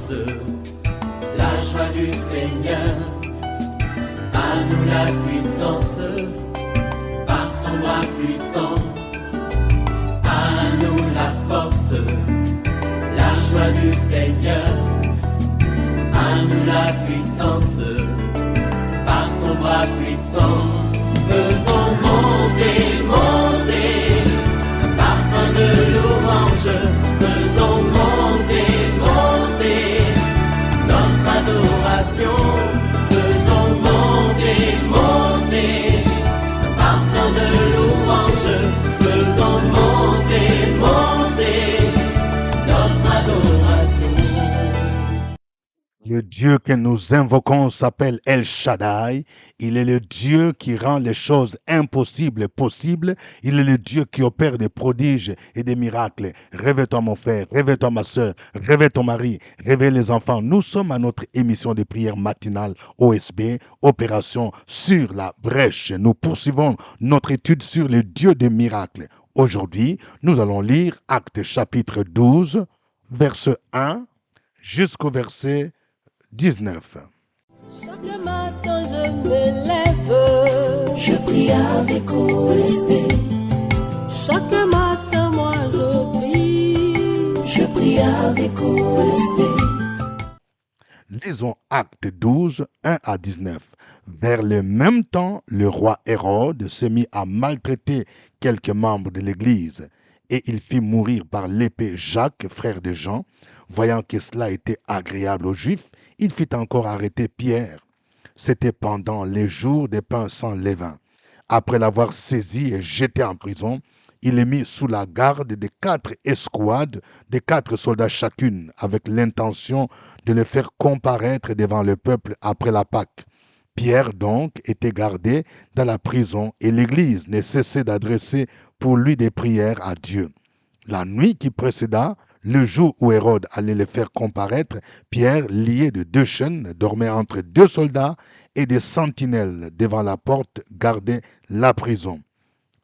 force, la joie du Seigneur. À nous la puissance, par son bras puissant. À nous la force, la joie du Seigneur. À nous la puissance, par son bras puissant. Faisons monter, monter, un parfum de louange. Faisons monter, monter, notre adoration. Faisons monter, monter, un parfum de louange. Faisons monter, monter, notre adoration. Le Dieu que nous invoquons s'appelle El Shaddai. Il est le Dieu qui rend les choses impossibles possibles. Il est le Dieu qui opère des prodiges et des miracles. Réveille-toi mon frère, réveille-toi ma soeur, réveille ton mari, réveille les enfants. Nous sommes à notre émission de prière matinale OSB, Opération sur la brèche. Nous poursuivons notre étude sur le Dieu des miracles. Aujourd'hui, nous allons lire Actes chapitre 12, verset 1 jusqu'au verset 19. Chaque matin je me lève, Je prie avec OSB, chaque matin moi je prie. je prie avec OSB. Lisons Actes 12, 1 à 19. Vers le même temps, le roi Hérode se mit à maltraiter quelques membres de l'Église, et il fit mourir par l'épée Jacques, frère de Jean. Voyant que cela était agréable aux Juifs, il fit encore arrêter Pierre. C'était pendant les jours des pains sans levain. Après l'avoir saisi et jeté en prison, il est mis sous la garde des 4 escouades, de 4 soldats chacune, avec l'intention de le faire comparaître devant le peuple après la Pâque. Pierre donc était gardé dans la prison et l'Église ne cessait d'adresser pour lui des prières à Dieu. La nuit qui précéda, le jour où Hérode allait le faire comparaître, Pierre, lié de 2 chaînes, dormait entre 2 soldats et des sentinelles devant la porte gardaient la prison.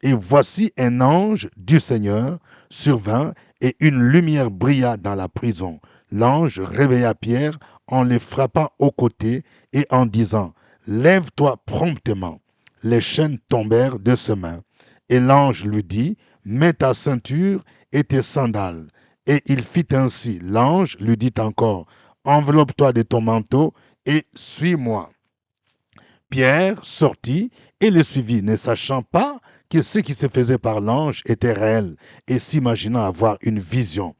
Et voici un ange du Seigneur survint et une lumière brilla dans la prison. L'ange réveilla Pierre en le frappant au côté et en disant « Lève-toi promptement ». Les chaînes tombèrent de ses mains. Et l'ange lui dit « Mets ta ceinture et tes sandales ». Et il fit ainsi. L'ange lui dit encore « Enveloppe-toi de ton manteau et suis-moi ». Pierre sortit et le suivit, ne sachant pas que ce qui se faisait par l'ange était réel et s'imaginant avoir une vision.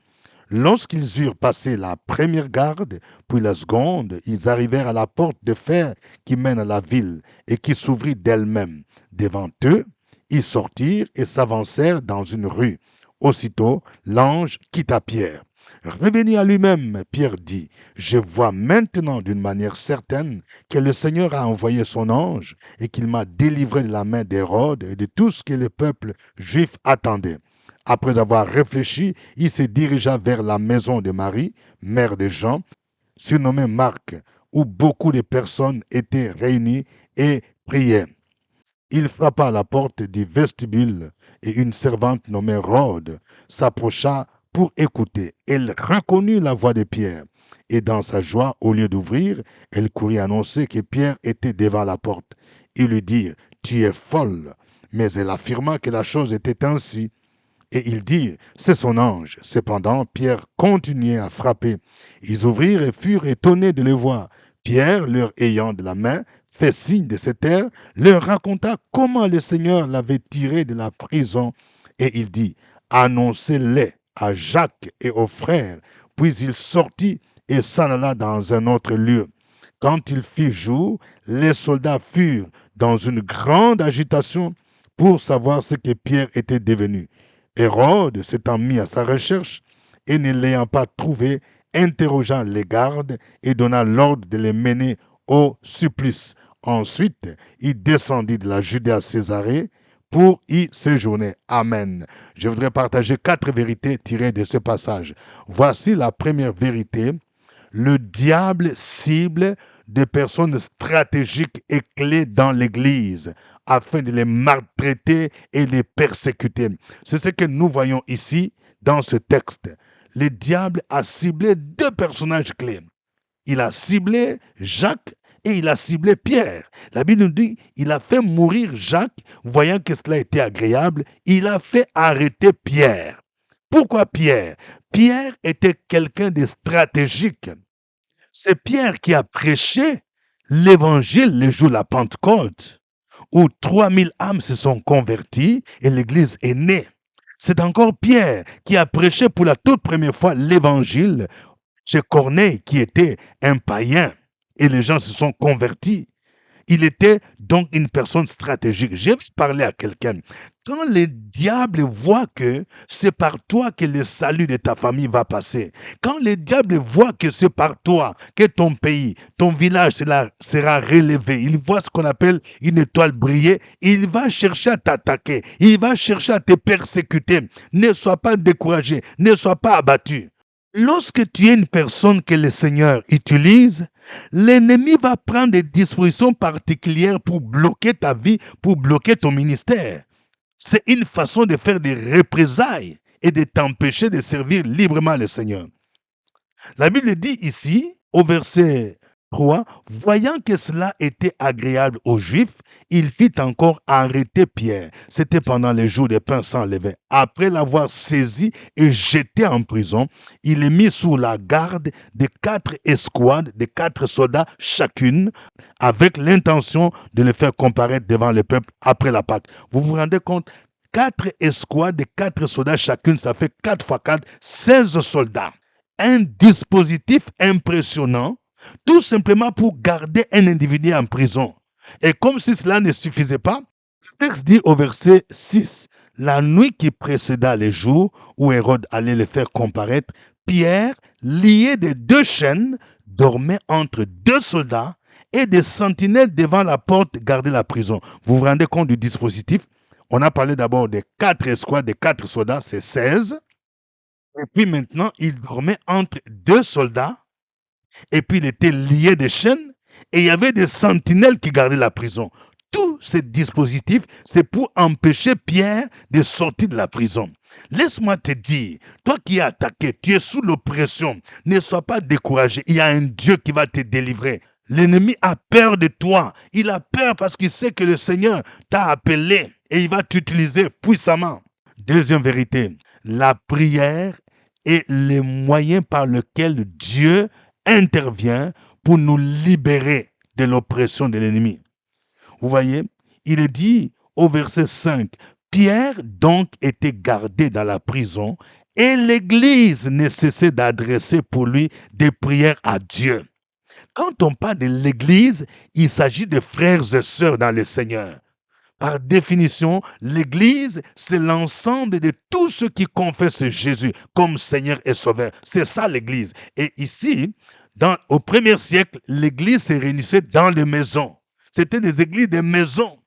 Lorsqu'ils eurent passé la première garde, puis la seconde, ils arrivèrent à la porte de fer qui mène à la ville et qui s'ouvrit d'elle-même. Devant eux, ils sortirent et s'avancèrent dans une rue. Aussitôt, l'ange quitta Pierre. Revenu à lui-même, Pierre dit, « Je vois maintenant d'une manière certaine que le Seigneur a envoyé son ange et qu'il m'a délivré de la main d'Hérode et de tout ce que le peuple juif attendait. » Après avoir réfléchi, il se dirigea vers la maison de Marie, mère de Jean, surnommée Marc, où beaucoup de personnes étaient réunies et priaient. Il frappa à la porte du vestibule et une servante nommée Rhode s'approcha pour écouter. Elle reconnut la voix de Pierre et dans sa joie, au lieu d'ouvrir, elle courut annoncer que Pierre était devant la porte. Ils lui dirent « Tu es folle !» Mais elle affirma que la chose était ainsi. Et ils dirent « C'est son ange ». Cependant, Pierre continuait à frapper. Ils ouvrirent et furent étonnés de le voir. Pierre, leur ayant de la main, fait signe de se taire, leur raconta comment le Seigneur l'avait tiré de la prison. Et il dit « Annoncez-les à Jacques et aux frères. » Puis il sortit et s'en alla dans un autre lieu. Quand il fit jour, les soldats furent dans une grande agitation pour savoir ce que Pierre était devenu. Hérode s'étant mis à sa recherche et ne l'ayant pas trouvé, interrogea les gardes et donna l'ordre de les mener au supplice. Ensuite, il descendit de la Judée à Césarée pour y séjourner. Amen. Je voudrais partager 4 vérités tirées de ce passage. Voici la première vérité. Le diable cible des personnes stratégiques et clés dans l'Église afin de les maltraiter et les persécuter. C'est ce que nous voyons ici dans ce texte. Le diable a ciblé 2 personnages clés. Il a ciblé Jacques et il a ciblé Pierre. La Bible nous dit, il a fait mourir Jacques, voyant que cela était agréable, il a fait arrêter Pierre. Pourquoi Pierre? Pierre était quelqu'un de stratégique. C'est Pierre qui a prêché l'évangile le jour de la Pentecôte, où 3000 âmes se sont converties et l'église est née. C'est encore Pierre qui a prêché pour la toute première fois l'évangile chez Corneille, qui était un païen, et les gens se sont convertis. Il était donc une personne stratégique. J'ai parlé à quelqu'un. Quand le diable voit que c'est par toi que le salut de ta famille va passer, quand le diable voit que c'est par toi que ton pays, ton village sera relevé, il voit ce qu'on appelle une étoile briller, il va chercher à t'attaquer, il va chercher à te persécuter. Ne sois pas découragé, ne sois pas abattu. Lorsque tu es une personne que le Seigneur utilise, l'ennemi va prendre des dispositions particulières pour bloquer ta vie, pour bloquer ton ministère. C'est une façon de faire des représailles et de t'empêcher de servir librement le Seigneur. La Bible dit ici, au verset 3, voyant que cela était agréable aux Juifs, il fit encore arrêter Pierre. C'était pendant les jours des pains sans levain. Après l'avoir saisi et jeté en prison, il est mis sous la garde de 4 escouades, de 4 soldats chacune, avec l'intention de le faire comparaître devant le peuple après la Pâque. Vous vous rendez compte? 4 escouades de 4 soldats chacune, ça fait 4 fois 4, 16 soldats. Un dispositif impressionnant, tout simplement pour garder un individu en prison. Et comme si cela ne suffisait pas, le texte dit au verset 6, la nuit qui précéda les jours où Hérode allait le faire comparaître, Pierre, lié de 2 chaînes, dormait entre 2 soldats et des sentinelles devant la porte gardaient la prison. Vous vous rendez compte du dispositif? On a parlé d'abord des 4 escouades, des 4 soldats, c'est 16. Et puis maintenant, il dormait entre 2 soldats. Et puis il était lié de chaînes et il y avait des sentinelles qui gardaient la prison. Tout ce dispositif, c'est pour empêcher Pierre de sortir de la prison. Laisse-moi te dire, toi qui es attaqué, tu es sous l'oppression, ne sois pas découragé. Il y a un Dieu qui va te délivrer. L'ennemi a peur de toi. Il a peur parce qu'il sait que le Seigneur t'a appelé et il va t'utiliser puissamment. Deuxième vérité, la prière est le moyen par lequel Dieu intervient pour nous libérer de l'oppression de l'ennemi. Vous voyez, il est dit au verset 5, Pierre donc était gardé dans la prison et l'Église ne cessait d'adresser pour lui des prières à Dieu. Quand on parle de l'Église, il s'agit de frères et sœurs dans le Seigneur. Par définition, l'Église, c'est l'ensemble de tous ceux qui confessent Jésus comme Seigneur et Sauveur. C'est ça l'Église. Et ici, au 1er siècle, l'Église se réunissait dans les maisons. C'était des églises de maisons.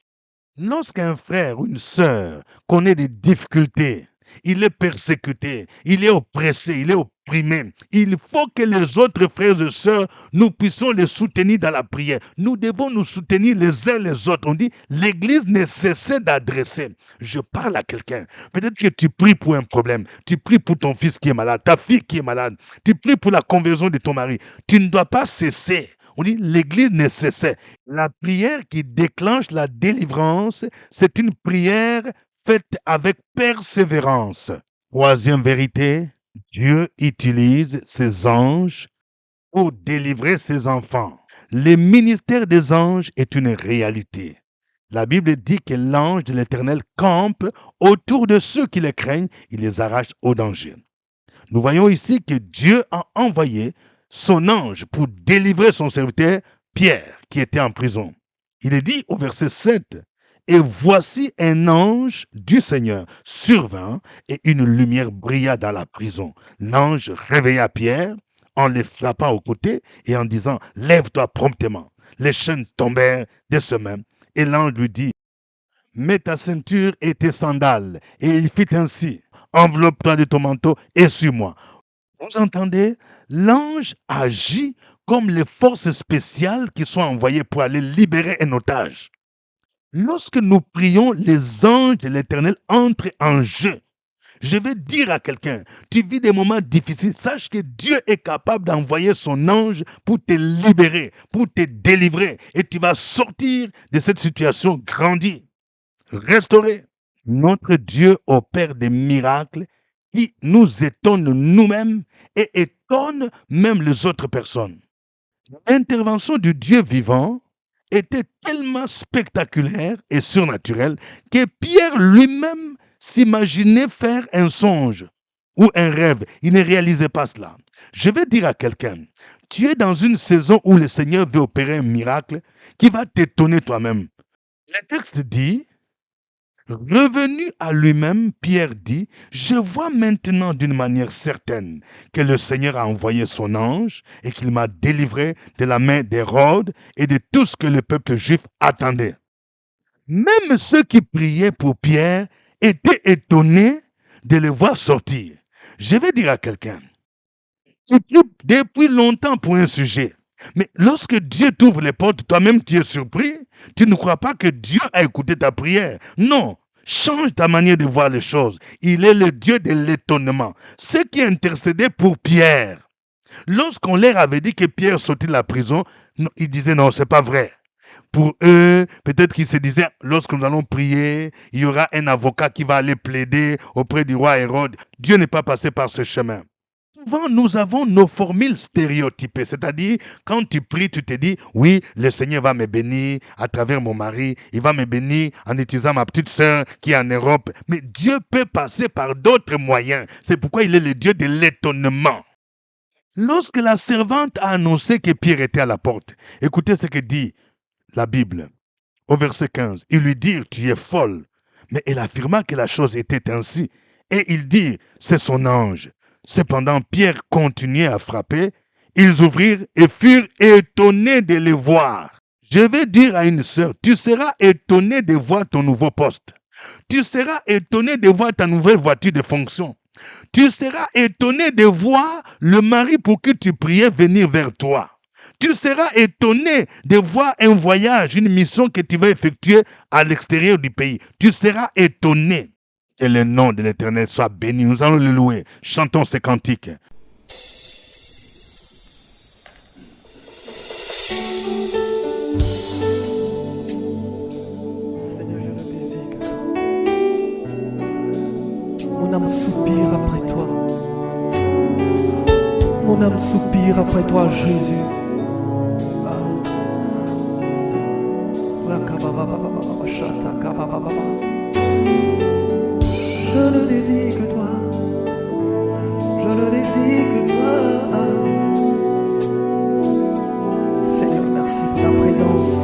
Lorsqu'un frère ou une sœur connaît des difficultés, il est persécuté, il est oppressé, il est opprimé. Il faut que les autres frères et sœurs, nous puissions les soutenir dans la prière. Nous devons nous soutenir les uns les autres. On dit, l'Église ne cessait d'adresser. Je parle à quelqu'un. Peut-être que tu pries pour un problème. Tu pries pour ton fils qui est malade, ta fille qui est malade. Tu pries pour la conversion de ton mari. Tu ne dois pas cesser. On dit, l'Église ne cessait. La prière qui déclenche la délivrance, c'est une prière faite avec persévérance. Troisième vérité, Dieu utilise ses anges pour délivrer ses enfants. Le ministère des anges est une réalité. La Bible dit que l'ange de l'Éternel campe autour de ceux qui le craignent, il les arrache au danger. Nous voyons ici que Dieu a envoyé son ange pour délivrer son serviteur Pierre qui était en prison. Il est dit au verset 7, et voici un ange du Seigneur survint et une lumière brilla dans la prison. L'ange réveilla Pierre en le frappant au côté et en disant, lève-toi promptement. Les chaînes tombèrent de ce même et l'ange lui dit, mets ta ceinture et tes sandales. Et il fit ainsi, enveloppe-toi de ton manteau et suis-moi. Vous entendez? L'ange agit comme les forces spéciales qui sont envoyées pour aller libérer un otage. Lorsque nous prions, les anges de l'Éternel entrent en jeu. Je vais dire à quelqu'un, tu vis des moments difficiles, sache que Dieu est capable d'envoyer son ange pour te libérer, pour te délivrer. Et tu vas sortir de cette situation grandie, restaurée. Notre Dieu opère des miracles qui nous étonnent nous-mêmes et étonnent même les autres personnes. L'intervention du Dieu vivant était tellement spectaculaire et surnaturelle que Pierre lui-même s'imaginait faire un songe ou un rêve. Il ne réalisait pas cela. Je vais dire à quelqu'un, tu es dans une saison où le Seigneur veut opérer un miracle qui va t'étonner toi-même. Le texte dit, revenu à lui-même, Pierre dit, je vois maintenant d'une manière certaine que le Seigneur a envoyé son ange et qu'il m'a délivré de la main d'Hérode et de tout ce que le peuple juif attendait. Même ceux qui priaient pour Pierre étaient étonnés de le voir sortir. Je vais dire à quelqu'un, tu pries depuis longtemps pour un sujet. Mais lorsque Dieu t'ouvre les portes, toi-même tu es surpris. Tu ne crois pas que Dieu a écouté ta prière. Non, change ta manière de voir les choses. Il est le Dieu de l'étonnement. Ceux qui intercédaient pour Pierre, lorsqu'on leur avait dit que Pierre sortait de la prison, ils disaient non, c'est pas vrai. Pour eux, peut-être qu'ils se disaient, lorsque nous allons prier, il y aura un avocat qui va aller plaider auprès du roi Hérode. Dieu n'est pas passé par ce chemin. Souvent, nous avons nos formules stéréotypées, c'est-à-dire, quand tu pries, tu te dis, oui, le Seigneur va me bénir à travers mon mari, il va me bénir en utilisant ma petite sœur qui est en Europe. Mais Dieu peut passer par d'autres moyens. C'est pourquoi il est le Dieu de l'étonnement. Lorsque la servante a annoncé que Pierre était à la porte, écoutez ce que dit la Bible. Au verset 15, ils lui dirent, tu es folle. Mais elle affirma que la chose était ainsi. Et ils dirent, c'est son ange. Cependant, Pierre continuait à frapper. Ils ouvrirent et furent étonnés de les voir. Je vais dire à une sœur, tu seras étonné de voir ton nouveau poste. Tu seras étonné de voir ta nouvelle voiture de fonction. Tu seras étonné de voir le mari pour qui tu priais venir vers toi. Tu seras étonné de voir un voyage, une mission que tu vas effectuer à l'extérieur du pays. Tu seras étonné. Que le nom de l'Éternel soit béni. Nous allons le louer. Chantons ces cantiques. Seigneur, je le désire. Mon âme soupire après toi. Mon âme soupire après toi, Jésus. Je ne désire que toi. Je ne désire que toi. Seigneur, merci pour ta présence.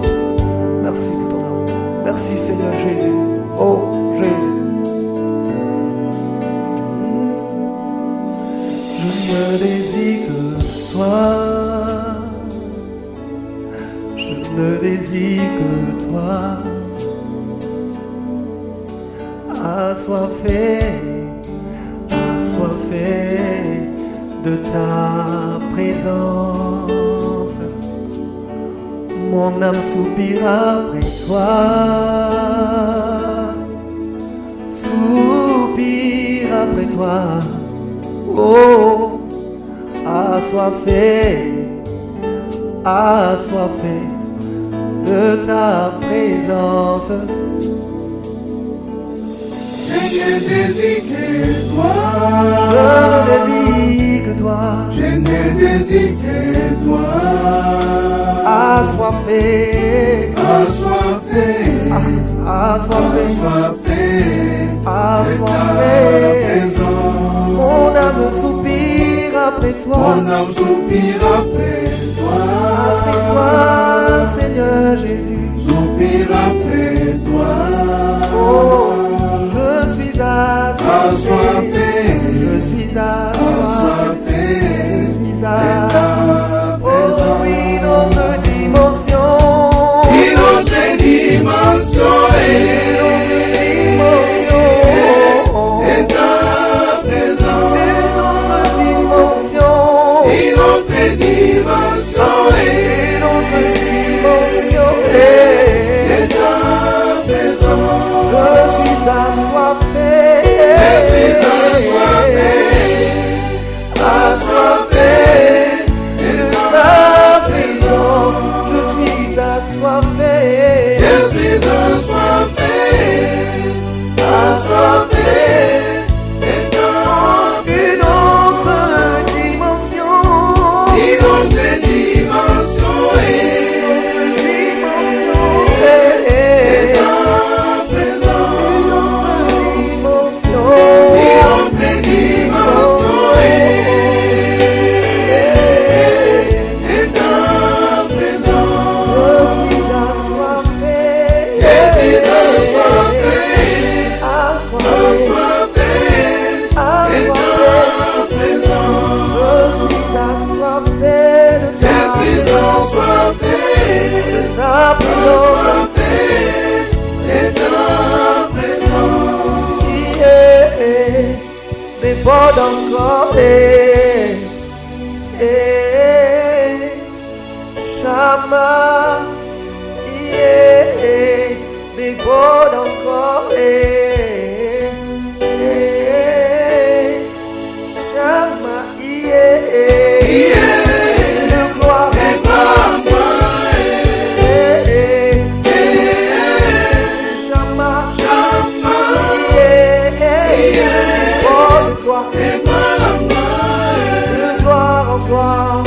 Merci pour ton amour. Merci Seigneur Jésus. Oh Jésus. Je ne désire que toi. Je ne désire que toi. Assoiffé de ta présence. Mon âme soupire après toi. Soupire après toi. Oh, assoiffé de ta présence. Je ne désire que toi. Je ne désire que toi. Je ne désire que toi. Assoiffé, mon âme soupire après toi. Mon âme soupire après toi. Après toi, Seigneur Jésus. Soupire après toi. Oh, je suis assoiffé. Je suis assoiffé. Je suis assoiffé. Oh, une autre dimension. Une autre dimension. Et ta présence. Une autre dimension. Et ta présence. Je suis assoiffé. Je suis assoiffé. gloire.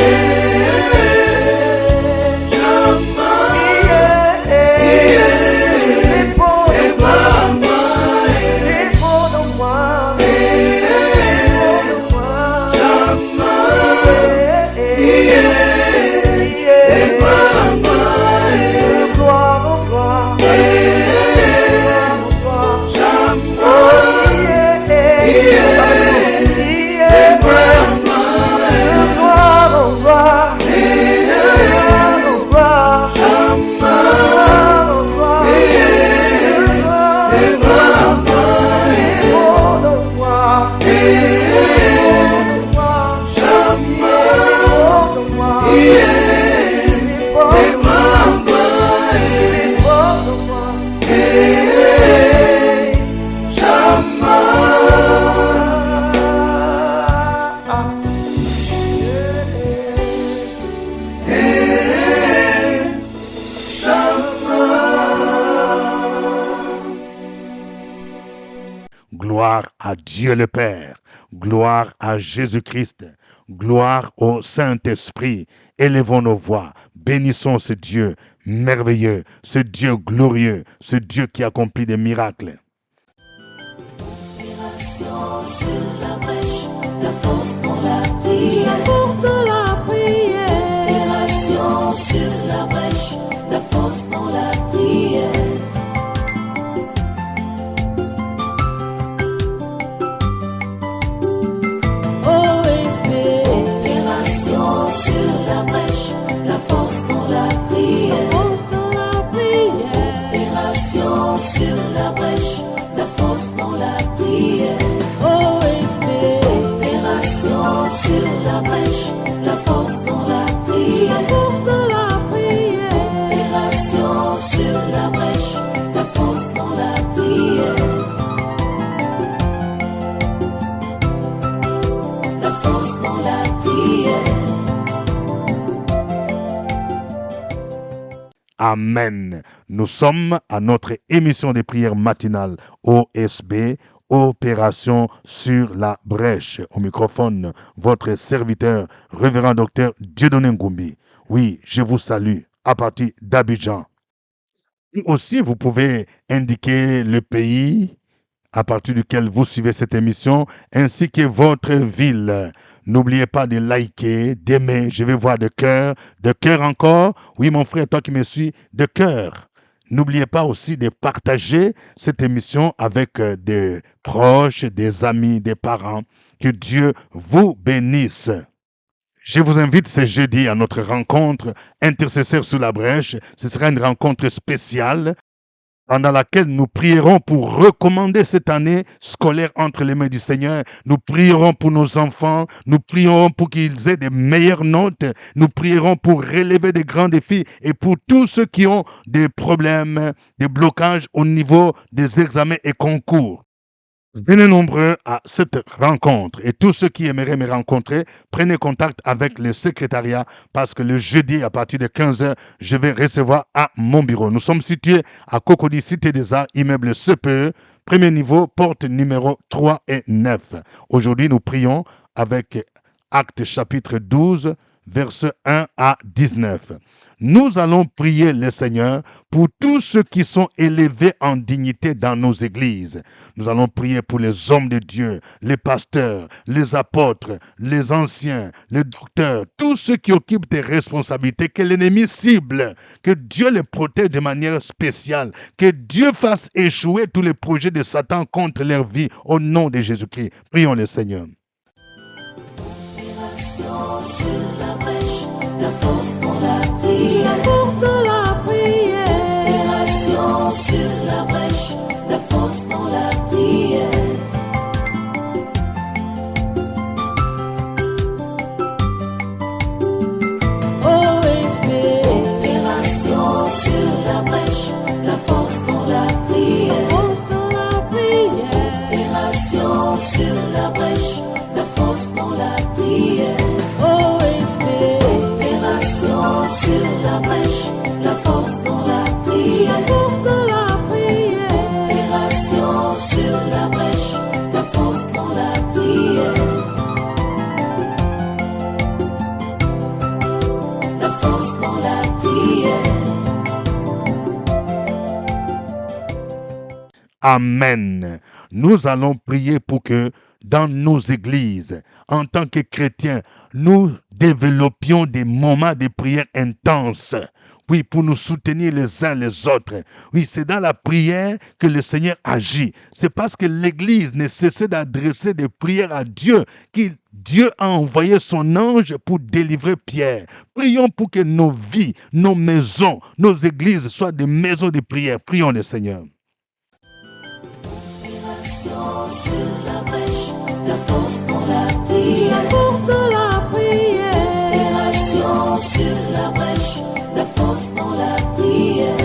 Gloire à Dieu le Père, gloire à Jésus-Christ, gloire au Saint-Esprit. Élevons nos voix, bénissons ce Dieu merveilleux, ce Dieu glorieux, ce Dieu qui accomplit des miracles. Opération sur la brèche, la force dans la prière. La force dans la prière. Opération sur la brèche, la force dans la prière. Opération sur la brèche, la force dans la prière. La force dans la prière. Opération sur la brèche, la force dans la prière. Opération sur la brèche, la force dans la prière. La force dans la prière. Opération sur la brèche, la force dans la prière. La force dans la prière. Amen. Nous sommes à notre émission de prière matinale OSB, Opération sur la brèche. Au microphone, votre serviteur, révérend docteur Dieudonné Ngumbi. Oui, je vous salue à partir d'Abidjan. Et aussi, vous pouvez indiquer le pays à partir duquel vous suivez cette émission, ainsi que votre ville. N'oubliez pas de liker, d'aimer. Je vais voir de cœur encore. Oui, mon frère, toi qui me suis, de cœur. N'oubliez pas aussi de partager cette émission avec des proches, des amis, des parents. Que Dieu vous bénisse. Je vous invite ce jeudi à notre rencontre Intercesseurs sous la brèche. Ce sera une rencontre spéciale pendant laquelle nous prierons pour recommander cette année scolaire entre les mains du Seigneur. Nous prierons pour nos enfants, nous prierons pour qu'ils aient des meilleures notes, nous prierons pour relever des grands défis et pour tous ceux qui ont des problèmes, des blocages au niveau des examens et concours. Venez nombreux à cette rencontre et tous ceux qui aimeraient me rencontrer, prenez contact avec le secrétariat parce que le jeudi à partir de 15h, je vais recevoir à mon bureau. Nous sommes situés à Cocody, Cité des Arts, immeuble CPE, premier niveau, porte numéro 3 et 9. Aujourd'hui, nous prions avec Actes chapitre 12, versets 1 à 19. Nous allons prier le Seigneur pour tous ceux qui sont élevés en dignité dans nos églises. Nous allons prier pour les hommes de Dieu, les pasteurs, les apôtres, les anciens, les docteurs, tous ceux qui occupent des responsabilités, que l'ennemi cible, que Dieu les protège de manière spéciale, que Dieu fasse échouer tous les projets de Satan contre leur vie au nom de Jésus-Christ. Prions le Seigneur. Opération sur la brèche, la force dans la prière. La force dans la prière. Opération sur la brèche, la force dans la prière. Opération sur la brèche, la force dans la prière. La force dans la prière. Opération sur la brèche, la force dans la prière. OSB. Amen. Nous allons prier pour que dans nos églises, en tant que chrétiens, nous développions des moments de prière intenses. Oui, pour nous soutenir les uns les autres. Oui, c'est dans la prière que le Seigneur agit. C'est parce que l'Église ne cessait d'adresser des prières à Dieu que Dieu a envoyé son ange pour délivrer Pierre. Prions pour que nos vies, nos maisons, nos églises soient des maisons de prière. Prions le Seigneur. Opération sur la brèche, la force dans la prière. La force de la prière. Opération sur la brèche, la force dans la prière.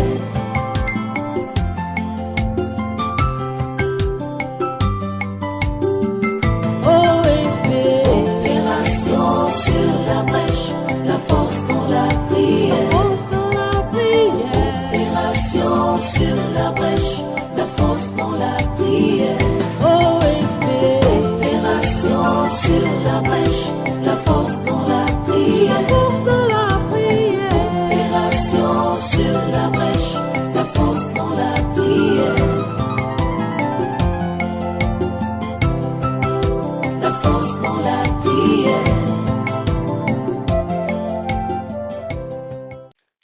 OSP. Opération sur la brèche, la force dans la prière. La force de la prière. Opération sur la brèche, la force dans la prière. OSP. Opération sur la brèche, la force dans la La prière. force de la prière. Opération sur la brèche, la force dans la prière. La force dans la prière.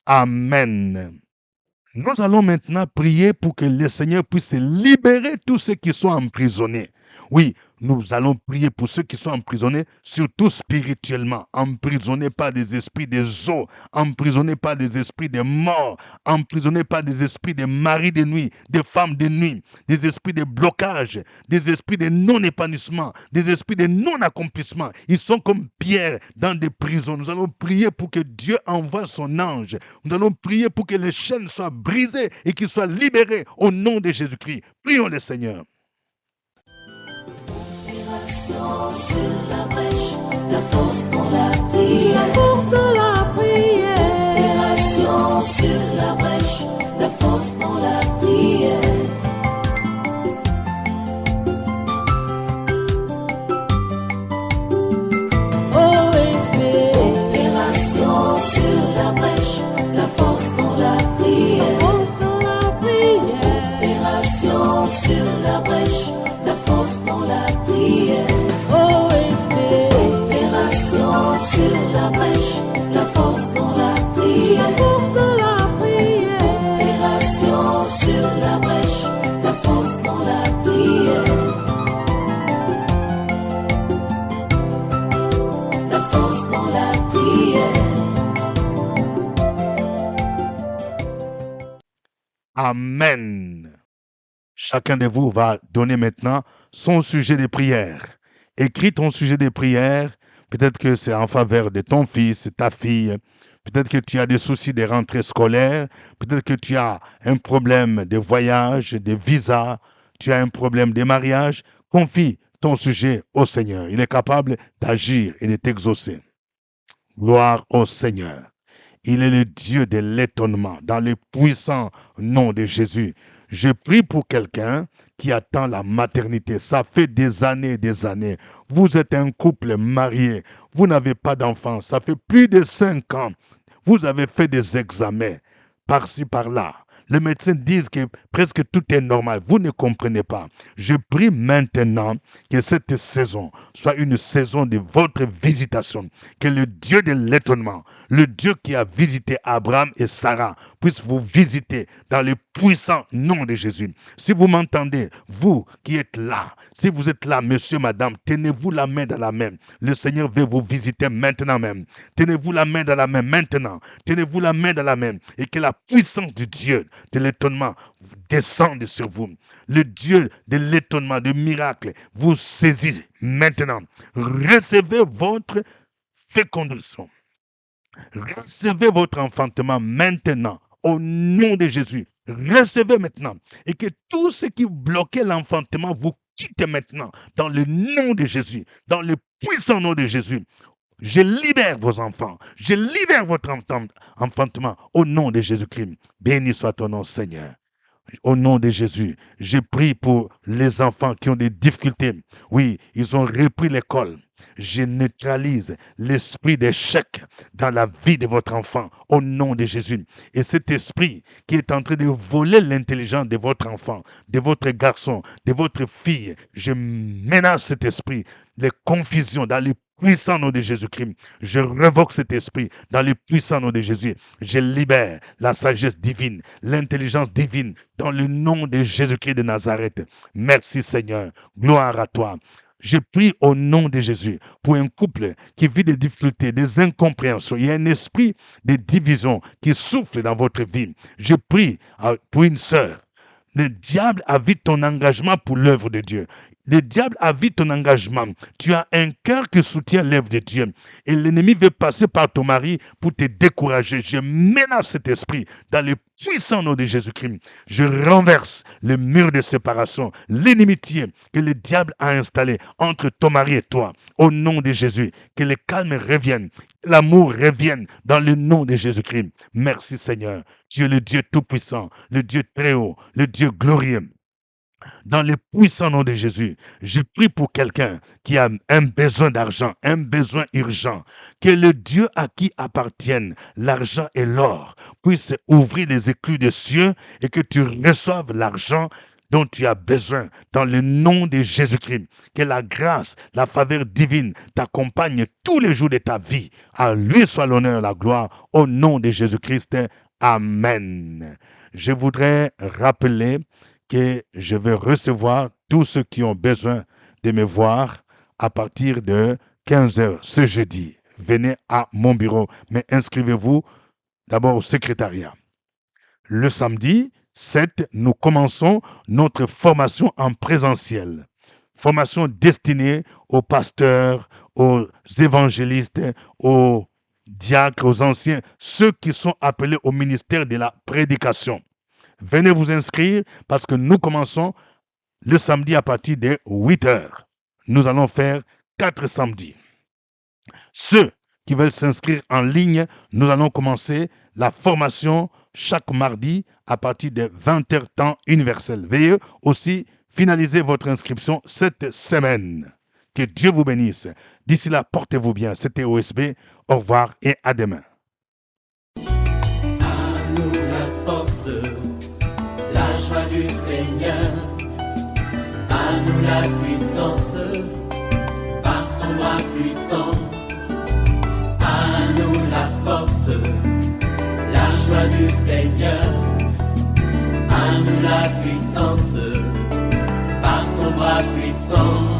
Amen. Nous allons maintenant prier pour que le Seigneur puisse libérer tous ceux qui sont emprisonnés. Oui, nous allons prier pour ceux qui sont emprisonnés, surtout spirituellement, emprisonnés par des esprits des eaux, emprisonnés par des esprits de mort, emprisonnés par des esprits de maris de nuit, de femmes de nuit, des esprits de blocage, des esprits de non-épanouissement, des esprits de non-accomplissement. Ils sont comme Pierre dans des prisons. Nous allons prier pour que Dieu envoie son ange. Nous allons prier pour que les chaînes soient brisées et qu'ils soient libérés au nom de Jésus-Christ. Prions le Seigneur. Opération sur la brèche, la force dans la prière. La force de la prière. Opération sur la brèche, la force dans la prière. OSP. Opération sur la brèche, la force dans la La prière. force de la prière. Opération sur la brèche, la force dans la prière. OSP. Opération sur la brèche, la force dans la La prière. force de la prière. Opération sur la brèche, la force dans la prière. La force dans la prière. Amen. Chacun de vous va donner maintenant son sujet de prière. Écris ton sujet de prière. Peut-être que c'est en faveur de ton fils, ta fille. Peut-être que tu as des soucis de rentrée scolaire. Peut-être que tu as un problème de voyage, de visa. Tu as un problème de mariage. Confie ton sujet au Seigneur. Il est capable d'agir et de t'exaucer. Gloire au Seigneur. Il est le Dieu de l'étonnement. Dans le puissant nom de Jésus, je prie pour quelqu'un qui attend la maternité. Ça fait des années et des années. Vous êtes un couple marié. Vous n'avez pas d'enfant. Ça fait plus de 5 ans. Vous avez fait des examens par-ci, par-là. Les médecins disent que presque tout est normal. Vous ne comprenez pas. Je prie maintenant que cette saison soit une saison de votre visitation. Que le Dieu de l'étonnement, le Dieu qui a visité Abraham et Sarah, puisse vous visiter dans le puissant nom de Jésus. Si vous m'entendez, vous qui êtes là, si vous êtes là, monsieur, madame, tenez-vous la main dans la main. Le Seigneur veut vous visiter maintenant même. Tenez-vous la main dans la main maintenant. Tenez-vous la main dans la main. Et que la puissance du Dieu de l'étonnement descende sur vous. Le Dieu de l'étonnement, de miracle, vous saisit maintenant. Recevez votre fécondation. Recevez votre enfantement maintenant. Au nom de Jésus, recevez maintenant. Et que tout ce qui bloquait l'enfantement vous quitte maintenant. Dans le nom de Jésus. Dans le puissant nom de Jésus. Je libère vos enfants. Je libère votre enfantement. Au nom de Jésus-Christ. Béni soit ton nom, Seigneur. Au nom de Jésus, je prie pour les enfants qui ont des difficultés. Oui, ils ont repris l'école. Je neutralise l'esprit d'échec dans la vie de votre enfant au nom de Jésus. Et cet esprit qui est en train de voler l'intelligence de votre enfant, de votre garçon, de votre fille, je menace cet esprit, les confusions dans les puissant nom de Jésus-Christ. Je révoque cet esprit dans le puissant nom de Jésus. Je libère la sagesse divine, l'intelligence divine dans le nom de Jésus-Christ de Nazareth. Merci Seigneur. Gloire à toi. Je prie au nom de Jésus pour un couple qui vit des difficultés, des incompréhensions. Il y a un esprit de division qui souffle dans votre vie. Je prie pour une sœur. Le diable a vu ton engagement pour l'œuvre de Dieu. Le diable a vu ton engagement. Tu as un cœur qui soutient l'œuvre de Dieu. Et l'ennemi veut passer par ton mari pour te décourager. Je menace cet esprit dans le puissant nom de Jésus-Christ. Je renverse le mur de séparation, l'inimitié que le diable a installé entre ton mari et toi. Au nom de Jésus, que le calme revienne, l'amour revienne dans le nom de Jésus-Christ. Merci Seigneur. Tu es le Dieu tout-puissant, le Dieu très haut, le Dieu glorieux. Dans le puissant nom de Jésus, je prie pour quelqu'un qui a un besoin d'argent, un besoin urgent. Que le Dieu à qui appartiennent l'argent et l'or puisse ouvrir les écluses des cieux et que tu reçoives l'argent dont tu as besoin dans le nom de Jésus-Christ. Que la grâce, la faveur divine t'accompagne tous les jours de ta vie. À lui soit l'honneur, la gloire, au nom de Jésus-Christ. Amen. Je voudrais rappeler que je vais recevoir tous ceux qui ont besoin de me voir à partir de 15h ce jeudi. Venez à mon bureau, mais inscrivez-vous d'abord au secrétariat. Le samedi 7, nous commençons notre formation en présentiel. Formation destinée aux pasteurs, aux évangélistes, aux diacres, aux anciens, ceux qui sont appelés au ministère de la prédication. Venez vous inscrire parce que nous commençons le samedi à partir de 8h. Nous allons faire 4 samedis. Ceux qui veulent s'inscrire en ligne, nous allons commencer la formation chaque mardi à partir de 20h temps universel. Veuillez aussi finaliser votre inscription cette semaine. Que Dieu vous bénisse. D'ici là, portez-vous bien. C'était OSB. Au revoir et à demain. À nous la force, la joie du Seigneur. À nous la puissance, par son bras puissant. À nous la force, la joie du Seigneur. À nous la puissance, par son bras puissant.